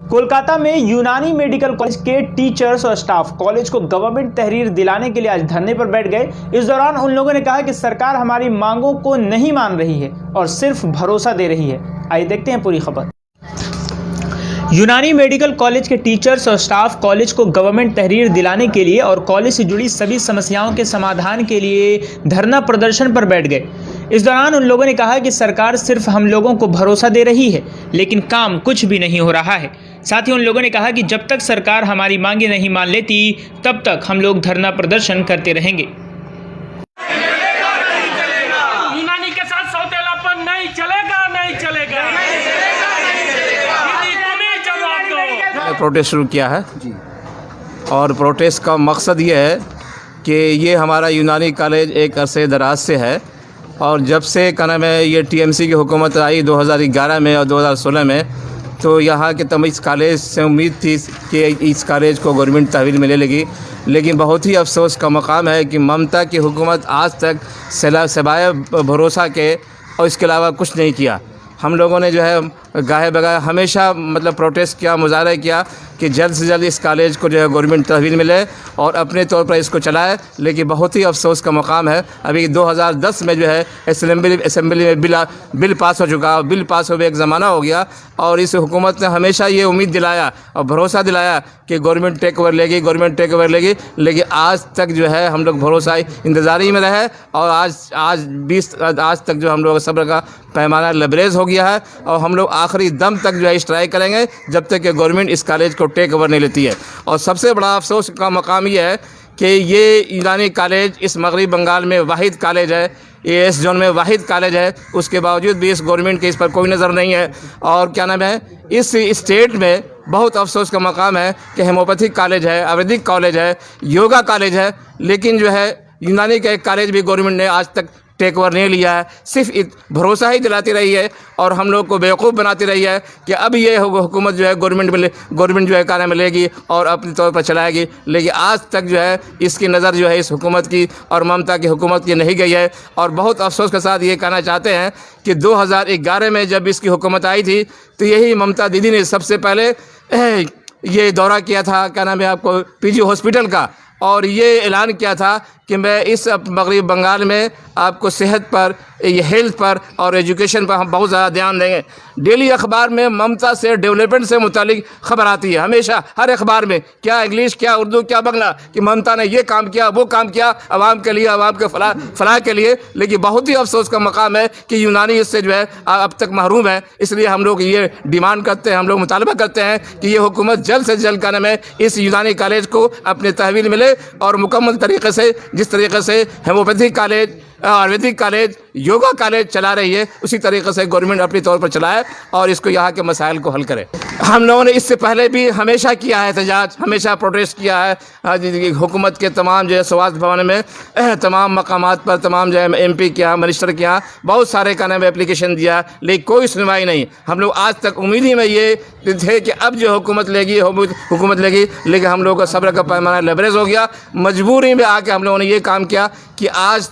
कोलकाता में यूनानी medical college के टीचर्स और स्टाफ कॉलेज को गवर्नमेंट तहरीर दिलाने के लिए आज धरने पर बैठ गए। इस दौरान उन लोगों ने कहा कि सरकार हमारी मांगों को नहीं मान रही है और सिर्फ भरोसा दे रही है। आइए देखते हैं पूरी खबर। यूनानी मेडिकल कॉलेज के टीचर्स और स्टाफ कॉलेज को गवर्नमेंट तहरीर दिलाने के लिए और कॉलेज से जुड़ी सभी समस्याओं के समाधान के लिए धरना प्रदर्शन पर बैठ गए। इस दौरान उन लोगों ने कहा कि सरकार सिर्फ हम लोगों को भरोसा दे रही है, लेकिन काम कुछ भी नहीं हो रहा है। साथ ही उन लोगों ने कहा कि जब तक सरकार हमारी मांगे नहीं मान लेती, तब तक हम लोग धरना प्रदर्शन करते रहेंगे। यूनानी के साथ सौतेलापन नहीं चलेगा, नहीं चलेगा। प्रोटेस्ट शुरू किया है और प्रोटेस्ट का मकसद ये है कि ये हमारा यूनानी कॉलेज एक अरसे दराज से है और जब से क्या नाम है ये टीएमसी की हुकूमत आई 2011 में और 2016 में, तो यहाँ के इस कॉलेज से उम्मीद थी कि इस कॉलेज को गवर्नमेंट तहवील में ले लेगी, लेकिन बहुत ही अफसोस का मकाम है कि ममता की हुकूमत आज तक सिवाय भरोसा के और इसके अलावा कुछ नहीं किया। हम लोगों ने जो है गाहे बगाहे हमेशा प्रोटेस्ट किया, मुजाहरा किया कि जल्द से जल्द इस कॉलेज को जो है गवर्नमेंट तहवील मिले और अपने तौर पर इसको चलाए, लेकिन बहुत ही अफसोस का मकाम है अभी 2010 में जो है असेंबली में बिल पास हो चुका। बिल पास हुए एक ज़माना हो गया और इस हुकूमत ने हमेशा ये उम्मीद दिलाया और भरोसा दिलाया कि गवर्नमेंट टेक ओवर लेगी, गवर्नमेंट टेक ओवर लेगी, लेकिन आज तक जो है हम लोग भरोसा इंतज़ारी में रहे और आज तक जो हम लोग सब्र का पैमाना लबरेज हो गया है और हम लोग आखिरी दम तक जो है स्ट्राइक करेंगे जब तक कि गवर्नमेंट इस कॉलेज को टेक ओवर नहीं लेती है। और सबसे बड़ा अफसोस का मकाम ये है कि ये यूनानी कॉलेज इस मगरबी बंगाल में वाहिद कॉलेज है, ये इस जोन में वाहिद कॉलेज है, उसके बावजूद भी इस गवर्नमेंट के इस पर कोई नज़र नहीं है। और क्या नाम है, इस स्टेट में बहुत अफसोस का मकाम है कि होम्योपैथिक कॉलेज है, आयुर्वेदिक कॉलेज है, योगा कॉलेज है, लेकिन जो है यूनानी का एक कॉलेज भी गवर्नमेंट ने आज तक टेक ओवर नहीं लिया है। सिर्फ भरोसा ही दिलाती रही है और हम लोग को बेवकूफ़ बनाती रही है कि अब ये हुकूमत जो है गवर्नमेंट जो है कार्य मिलेगी और अपने तौर पर चलाएगी, लेकिन आज तक जो है इसकी नज़र जो है इस हुकूमत की और ममता की हुकूमत की नहीं गई है। और बहुत अफसोस के साथ ये कहना चाहते हैं कि 2011 में जब इसकी हुकूमत आई थी तो यही ममता दीदी ने सबसे पहले ये दौरा किया था, क्या नाम है आपको, पीजी हॉस्पिटल का, और ये ऐलान किया था कि मैं इस मगरबी बंगाल में आपको सेहत पर, ये हेल्थ पर और एजुकेशन पर हम बहुत ज़्यादा ध्यान देंगे। डेली अखबार में ममता से डेवलपमेंट से मुतालिक खबर आती है, हमेशा हर अखबार में, क्या इंग्लिश, क्या उर्दू, क्या बंगला, कि ममता ने ये काम किया, वो काम किया आवाम के लिए, आवाम के फलाह के लिए। लेकिन बहुत ही अफसोस का मकाम है कि यूनानी इससे जो है अब तक महरूम है। इसलिए हम लोग ये डिमांड करते हैं, हम लोग मुतालबा करते हैं कि ये हुकूमत जल्द से जल्द का नाम है इस यूनानी कॉलेज को अपने तहवील मिले और मुकम्मल तरीके से, जिस तरीके से homeopathic college, Ayurvedic college, yoga college चला रही है, उसी तरीके से गवर्नमेंट अपने तौर पर चलाए और इसको यहाँ के मसाइल को हल करे। हम लोगों ने इससे पहले भी हमेशा किया है एहतजाज, हमेशा प्रोटेस्ट किया है हुकूमत के तमाम जो है स्वास्थ्य भवन में, तमाम मकामात पर, तमाम जो है MP के यहाँ, मिनिस्टर के यहाँ बहुत सारे का नाम एप्लीकेशन दिया, लेकिन कोई सुनवाई नहीं। हम लोग आज तक उम्मीद ही में ये थे कि अब जो हुकूमत लेगी, लेकिन हम लोगों का सब्र का पैमाना लबरेज हो गया। मजबूरी में आके हम लोगों ने ये काम किया कि आज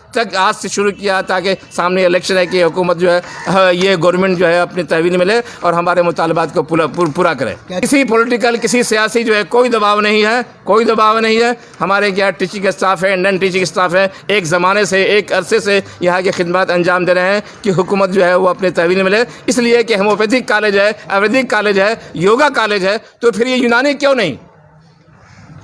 से शुरू किया ताकि सामने इलेक्शन है कि हुकूमत जो है ये गवर्नमेंट जो है अपनी तहवील मिले और हमारे मुतालबात को पूरा करे। किसी पॉलिटिकल, किसी सियासी जो है कोई दबाव नहीं है, कोई दबाव नहीं है। हमारे यहाँ टीचिंग स्टाफ है, नॉन टीचिंग स्टाफ है, एक ज़माने से, एक अरसे से यहाँ की खिदमत अंजाम दे रहे हैं कि हुकूमत जो है वो अपने तहवील मिले। इसलिए कि होम्योपैथिक कॉलेज है, आयुर्वेदिक कॉलेज है, योगा कॉलेज है, तो फिर ये यूनानी क्यों नहीं?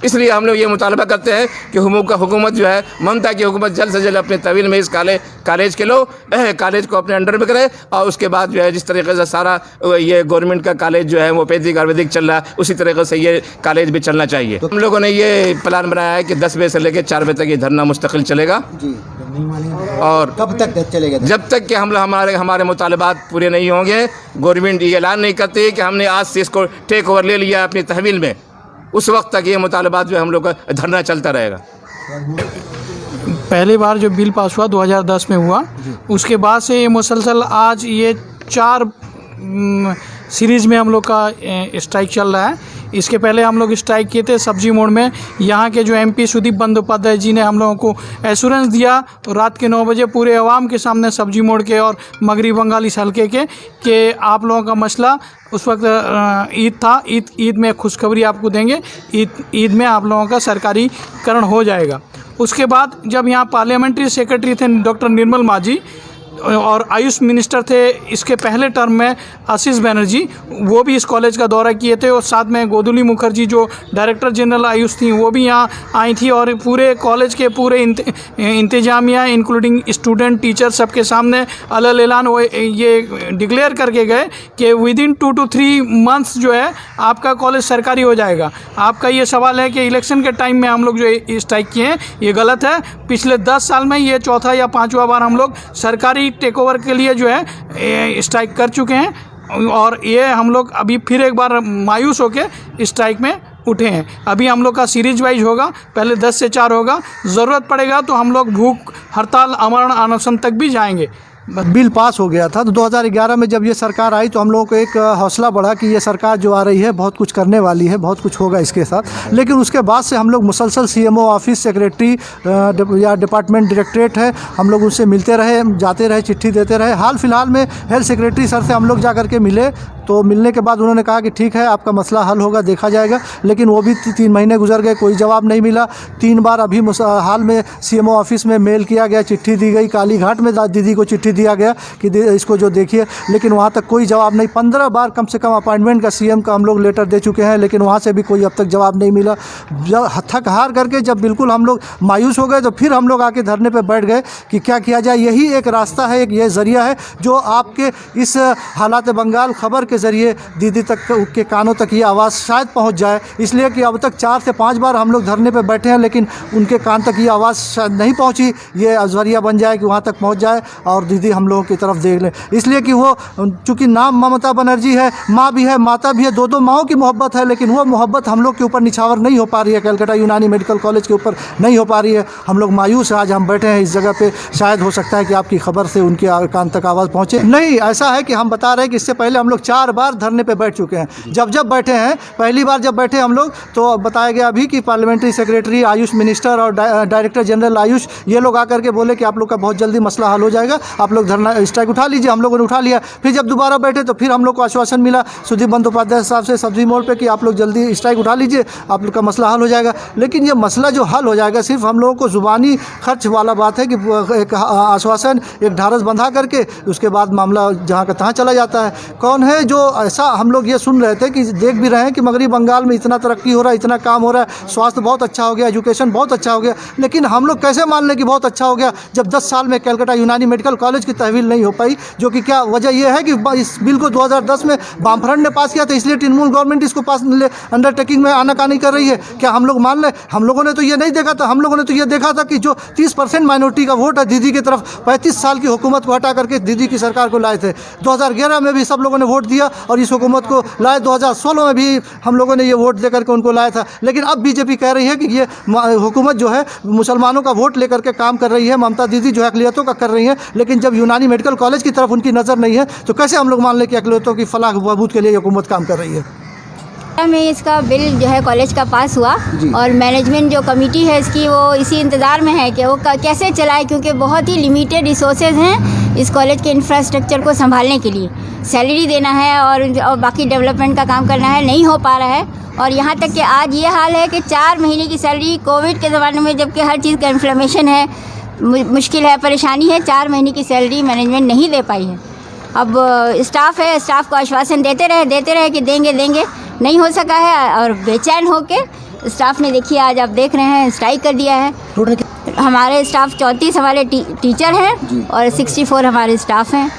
इसलिए हम लोग ये मुतालबा करते हैं कि हुकूमत जो है, ममता की हुकूमत जल्द से जल्द अपने तहवील में इस कॉलेज के लो, कॉलेज को अपने अंडर में करे और उसके बाद जो है जिस तरीके से सारा ये गवर्नमेंट का कॉलेज जो है होम्योपैथिक आयुर्वेदिक चल रहा है, उसी तरीके से ये कॉलेज भी चलना चाहिए। तो हम लोगों ने ये प्लान बनाया है कि 10 बजे से लेकर 4 बजे तक ये धरना मुस्तकिल चलेगा जी। और कब तक चलेगा? जब तक कि हमारे मुतालबात पूरे नहीं होंगे। गवर्नमेंट ये ऐलान नहीं करती कि हमने आज से इसको टेक ओवर ले लिया अपनी तहवील में, उस वक्त तक ये मुतालबात जो हम लोग का धरना चलता रहेगा। पहली बार जो बिल पास हुआ 2010 में हुआ, उसके बाद से ये मुसलसल आज ये 4 सीरीज़ में हम लोग का स्ट्राइक चल रहा है। इसके पहले हम लोग स्ट्राइक किए थे सब्जी मोड़ में। यहाँ के जो MP सुदीप बंदोपाध्याय जी ने हम लोगों को एश्योरेंस दिया रात के 9 बजे पूरे आवाम के सामने सब्जी मोड़ के और मगरी बंगाल इस हल्के के कि आप लोगों का मसला उस वक्त ईद था, ईद में खुशखबरी आपको देंगे, ईद में आप लोगों का सरकारीकरण हो जाएगा। उसके बाद जब यहाँ पार्लियामेंट्री सेक्रेटरी थे डॉक्टर निर्मल मांझी और आयुष मिनिस्टर थे इसके पहले टर्म में आशीष बनर्जी, वो भी इस कॉलेज का दौरा किए थे और साथ में गोदुली मुखर्जी जो डायरेक्टर जनरल आयुष थी वो भी यहाँ आई थी और पूरे कॉलेज के पूरे इंतजामिया इंक्लूडिंग स्टूडेंट टीचर सबके सामने अलल ऐलान वो ये डिक्लेयर करके गए कि विदिन 2 to 3 मंथ्स जो है आपका कॉलेज सरकारी हो जाएगा। आपका ये सवाल है कि इलेक्शन के टाइम में हम लोग जो स्ट्राइक किए हैं ये गलत है। पिछले 10 साल में ये चौथा या 5वां बार हम लोग सरकारी टेक ओवर के लिए जो है स्ट्राइक कर चुके हैं और ये हम लोग अभी फिर एक बार मायूस होकर स्ट्राइक में उठे हैं। अभी हम लोग का सीरीज वाइज होगा, पहले 10 से 4 होगा, ज़रूरत पड़ेगा तो हम लोग भूख हड़ताल आमरण अनशन तक भी जाएंगे। बिल पास हो गया था तो 2011 में जब ये सरकार आई तो हम लोगों को एक हौसला बढ़ा कि ये सरकार जो आ रही है बहुत कुछ करने वाली है, बहुत कुछ होगा इसके साथ। लेकिन उसके बाद से हम लोग मुसलसल CMO ऑफिस, सेक्रेटरी या डिपार्टमेंट डायरेक्टरेट है, हम लोग उससे मिलते रहे, जाते रहे, चिट्ठी देते रहे। हाल फिलहाल में हेल्थ सेक्रेटरी सर से हम लोग जा कर के मिले तो मिलने के बाद उन्होंने कहा कि ठीक है आपका मसला हल होगा, देखा जाएगा। लेकिन वो भी 3 महीने गुजर गए, कोई जवाब नहीं मिला। 3 बार अभी हाल में CMO ऑफिस में मेल किया गया, चिट्ठी दी गई, कालीघाट में दीदी को चिट्ठी दिया गया कि इसको जो देखिए, लेकिन वहाँ तक कोई जवाब नहीं। 15 बार कम से कम अपॉइंटमेंट का CM का हम लोग लेटर दे चुके हैं, लेकिन वहाँ से भी कोई अब तक जवाब नहीं मिला। जब थक हार करके जब बिल्कुल हम लोग मायूस हो गए तो फिर हम लोग आके धरने पर बैठ गए कि क्या किया जाए। यही एक रास्ता है, एक ये ज़रिया है जो आपके इस हालात बंगाल खबर के ज़रिए दीदी तक के कानों तक ये आवाज़ शायद पहुंच जाए। इसलिए कि अब तक 4 से 5 बार हम लोग धरने पे बैठे हैं लेकिन उनके कान तक ये आवाज़ शायद नहीं पहुंची। ये ज़रिया बन जाए कि वहाँ तक पहुंच जाए और दीदी हम लोगों की तरफ देख लें। इसलिए कि वो चूँकि नाम ममता बनर्जी है, माँ भी है, माता भी है, 2 माँओं की मोहब्बत है, लेकिन वो मोहब्बत हम लोग के ऊपर निछावर नहीं हो पा रही है, कलकत्ता यूनानी मेडिकल कॉलेज के ऊपर नहीं हो पा रही है। हम लोग मायूस हैं, आज हम बैठे हैं इस जगह पर। शायद हो सकता है कि आपकी खबर से उनके कान तक आवाज़ पहुँचे। नहीं, ऐसा है कि हम बता रहे हैं कि इससे पहले हम लोग 4 बार धरने पे बैठ चुके हैं। जब बैठे हैं, पहली बार जब बैठे हम लोग तो बताया गया अभी कि पार्लियामेंट्री सेक्रेटरी, आयुष मिनिस्टर और डायरेक्टर जनरल आयुष ये लोग आकर के बोले कि आप लोग का बहुत जल्दी मसला हल हो जाएगा, आप लोग धरना स्ट्राइक उठा लीजिए। हम लोगों ने उठा लिया। फिर जब दोबारा बैठे तो फिर हम लोग को आश्वासन मिला सुदीप बंदोपाध्याय साहब से सब्जी मोड़ पे कि आप लोग जल्दी स्ट्राइक उठा लीजिए, आप लोग का मसला हल हो जाएगा। लेकिन ये मसला जो हल हो जाएगा सिर्फ हम लोगों को ज़ुबानी खर्च वाला बात है कि एक आश्वासन, एक ढारस बंधा करके उसके बाद मामला जहाँ का तहाँ चला जाता है। कौन है जो ऐसा, हम लोग ये सुन रहे थे कि देख भी रहे हैं कि मगरी बंगाल में इतना तरक्की हो रहा है, इतना काम हो रहा है, स्वास्थ्य बहुत अच्छा हो गया, एजुकेशन बहुत अच्छा हो गया, लेकिन हम लोग कैसे मान लें कि बहुत अच्छा हो गया जब 10 साल में कलकत्ता यूनानी मेडिकल कॉलेज की तहवील नहीं हो पाई। जो कि क्या वजह यह है कि इस बिल को 2010 में वामफ्रंट ने पास किया था, इसलिए तृणमूल गवर्नमेंट इसको पास अंडरटेकिंग में आनाकानी कर रही है। क्या हम लोग मान लें? हम लोगों ने तो ये नहीं देखा था, हम लोगों ने तो ये देखा था कि जो 30% माइनॉरिटी का वोट है दीदी की तरफ, 35 साल की हुकूमत को हटा करके दीदी की सरकार को लाए थे। 2011 में भी सब लोगों ने वोट दिया और इस हुकूमत को लाए। 2016 में भी हम लोगों ने ये वोट दे करके उनको लाया था। लेकिन अब बीजेपी कह रही है कि ये हुकूमत जो है मुसलमानों का वोट लेकर के काम कर रही है, ममता दीदी जो है अक़लियतों का कर रही है। लेकिन जब यूनानी मेडिकल कॉलेज की तरफ उनकी नज़र नहीं है तो कैसे हम लोग मान लें कि अक़लियतों की फलाह बहबूद के लिए हुकूमत काम कर रही है। में इसका बिल जो है कॉलेज का पास हुआ और मैनेजमेंट जो कमेटी है इसकी वो इसी इंतज़ार में है कि वो कैसे चलाए, क्योंकि बहुत ही लिमिटेड रिसोर्सेज हैं इस कॉलेज के इंफ्रास्ट्रक्चर को संभालने के लिए। सैलरी देना है और बाकी डेवलपमेंट का काम करना है, नहीं हो पा रहा है। और यहाँ तक कि आज ये हाल है कि 4 महीने की सैलरी कोविड के ज़माने में, जबकि हर चीज़ का इन्फ्लेमेशन है, मुश्किल है, परेशानी है, 4 महीने की सैलरी मैनेजमेंट नहीं दे पाई है। अब स्टाफ है, स्टाफ को आश्वासन देते रहे कि देंगे, नहीं हो सका है। और बेचैन होके स्टाफ ने, देखिए आज आप देख रहे हैं, स्ट्राइक कर दिया है। हमारे स्टाफ 34 हमारे टीचर हैं और 64 हमारे स्टाफ हैं।